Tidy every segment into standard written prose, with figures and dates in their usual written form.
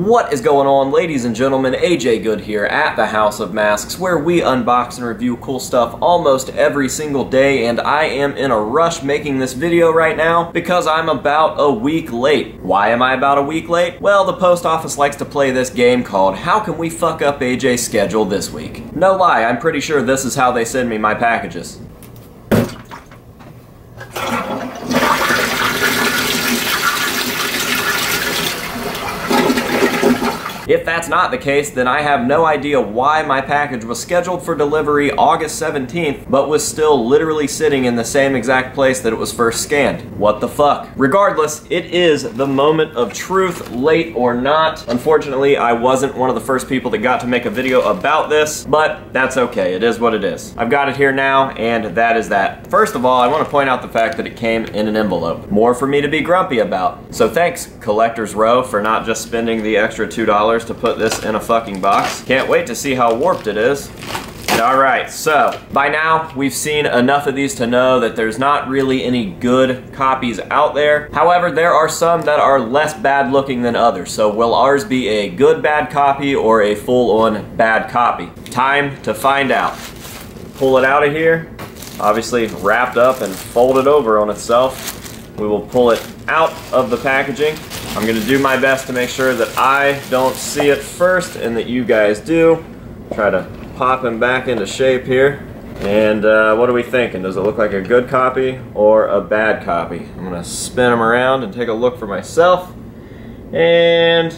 What is going on, ladies and gentlemen? AJ Good here at the House of Masks, where we unbox and review cool stuff almost every single day, and I am in a rush making this video right now because I'm about a week late. Why am I about a week late? Well, the post office likes to play this game called How Can We Fuck Up AJ's Schedule This Week? No lie, I'm pretty sure this is how they send me my packages. If that's not the case, then I have no idea why my package was scheduled for delivery August 17th, but was still literally sitting in the same exact place that it was first scanned. What the fuck? Regardless, it is the moment of truth, late or not. Unfortunately, I wasn't one of the first people that got to make a video about this, but that's okay. It is what it is. I've got it here now, and that is that. First of all, I want to point out the fact that it came in an envelope. More for me to be grumpy about. So thanks, Collector's Row, for not just spending the extra $2 to put this in a fucking box. Can't wait to see how warped it is. Alright, so by now we've seen enough of these to know that there's not really any good copies out there. However, there are some that are less bad looking than others. So will ours be a good bad copy or a full-on bad copy? Time to find out. Pull it out of here. Obviously wrapped up and folded over on itself. We will pull it out of the packaging. I'm going to do my best to make sure that I don't see it first and that you guys do. Try to pop him back into shape here. And what are we thinking? Does it look like a good copy or a bad copy? I'm going to spin him around and take a look for myself. And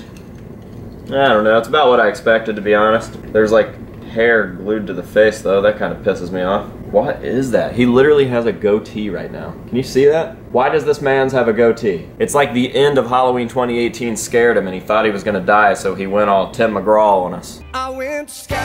I don't know, it's about what I expected, to be honest. There's like hair glued to the face though, that kind of pisses me off. What is that? He literally has a goatee right now. Can you see that? Why does this man's have a goatee? It's like the end of Halloween 2018 scared him and he thought he was gonna die, so he went all Tim McGraw on us. I went skydiving,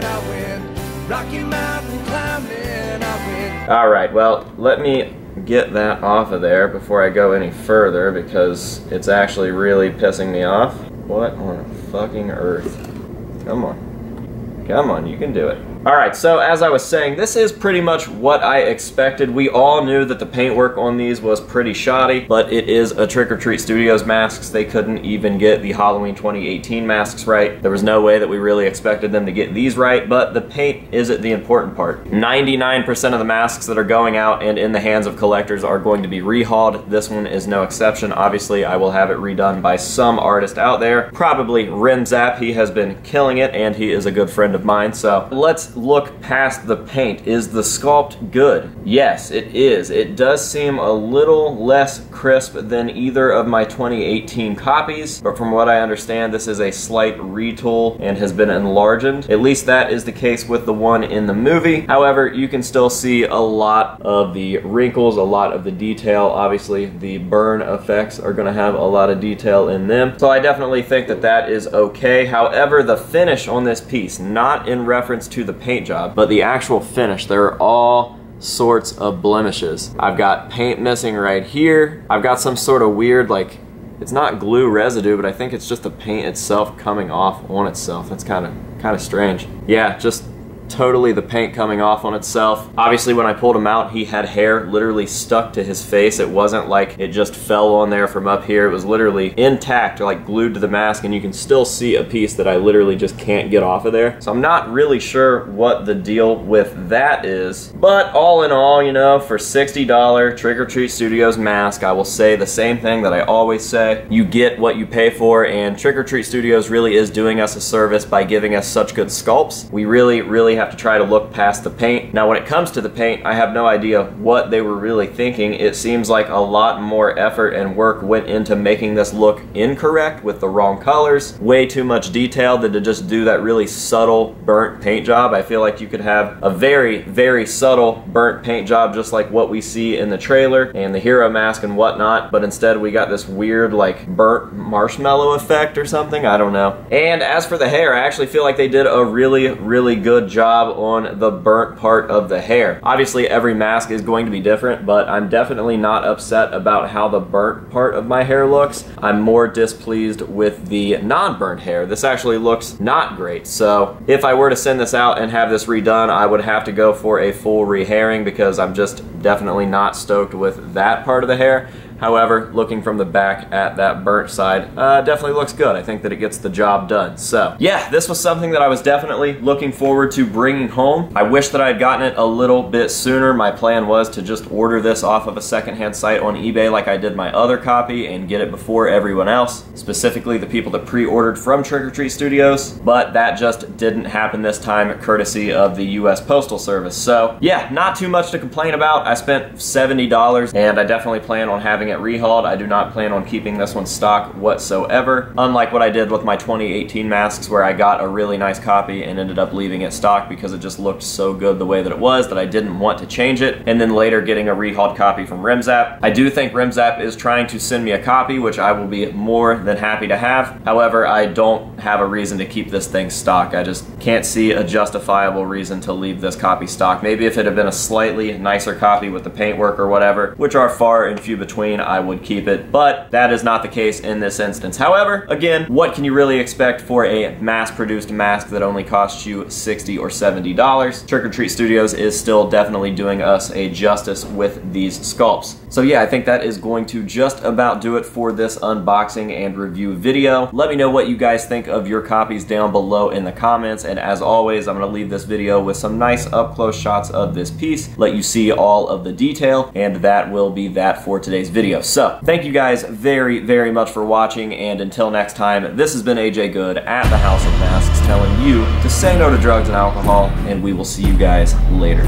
I went Rocky Mountain climbing, I went... Alright, well, let me get that off of there before I go any further because it's actually really pissing me off. What on fucking earth? Come on. Come on, you can do it. Alright, so as I was saying, this is pretty much what I expected. We all knew that the paintwork on these was pretty shoddy, but it is a Trick or Treat Studios masks. They couldn't even get the Halloween 2018 masks right. There was no way that we really expected them to get these right, but the paint isn't the important part. 99% of the masks that are going out and in the hands of collectors are going to be rehauled. This one is no exception. Obviously, I will have it redone by some artist out there. Probably Rimzap. He has been killing it, and he is a good friend of mine, so let's look past the paint. Is the sculpt good? Yes, it is. It does seem a little less crisp than either of my 2018 copies, but from what I understand, this is a slight retool and has been enlarged. At least that is the case with the one in the movie. However, you can still see a lot of the wrinkles, a lot of the detail. Obviously, the burn effects are going to have a lot of detail in them, so I definitely think that that is okay. However, the finish on this piece, not in reference to the paint job, but the actual finish, there are all sorts of blemishes. I've got paint missing right here. I've got some sort of weird, like, it's not glue residue, but I think it's just the paint itself coming off on itself. That's kind of strange. Yeah, just totally the paint coming off on itself. Obviously, when I pulled him out, he had hair literally stuck to his face. It wasn't like it just fell on there from up here. It was literally intact, like glued to the mask, and you can still see a piece that I literally just can't get off of there. So I'm not really sure what the deal with that is, but all in all, you know, for $60 Trick or Treat Studios mask, I will say the same thing that I always say. You get what you pay for, and Trick or Treat Studios really is doing us a service by giving us such good sculpts. We really have to try to look past the paint. Now when it comes to the paint, I have no idea what they were really thinking. It seems like a lot more effort and work went into making this look incorrect with the wrong colors. Way too much detail than to just do that really subtle burnt paint job. I feel like you could have a very subtle burnt paint job just like what we see in the trailer and the hero mask and whatnot, but instead we got this weird like burnt marshmallow effect or something. I don't know. And as for the hair, I actually feel like they did a really good job on the burnt part of the hair. Obviously every mask is going to be different, but I'm definitely not upset about how the burnt part of my hair looks. I'm more displeased with the non-burnt hair. This actually looks not great, so if I were to send this out and have this redone, I would have to go for a full re-hairing because I'm just definitely not stoked with that part of the hair. However, looking from the back at that burnt side, definitely looks good. I think that it gets the job done. So yeah, this was something that I was definitely looking forward to bringing home. I wish that I had gotten it a little bit sooner. My plan was to just order this off of a secondhand site on eBay like I did my other copy and get it before everyone else, specifically the people that pre-ordered from Trick or Treat Studios, but that just didn't happen this time, courtesy of the US Postal Service. So yeah, not too much to complain about. I spent $70 and I definitely plan on having it rehauled. I do not plan on keeping this one stock whatsoever, unlike what I did with my 2018 masks where I got a really nice copy and ended up leaving it stock because it just looked so good the way that it was that I didn't want to change it, and then later getting a rehauled copy from RimZap. I do think RimZap is trying to send me a copy, which I will be more than happy to have. However, I don't have a reason to keep this thing stock. I just can't see a justifiable reason to leave this copy stock. Maybe if it had been a slightly nicer copy with the paintwork or whatever, which are far and few between, I would keep it, but that is not the case in this instance. However, again, what can you really expect for a mass-produced mask that only costs you $60 or $70? Trick or Treat Studios is still definitely doing us a justice with these sculpts. So yeah, I think that is going to just about do it for this unboxing and review video. Let me know what you guys think of your copies down below in the comments, and as always, I'm going to leave this video with some nice up-close shots of this piece, let you see all of the detail, and that will be that for today's video. So, thank you guys very, very much for watching, and until next time, this has been AJ Good at the House of Masks telling you to say no to drugs and alcohol, and we will see you guys later.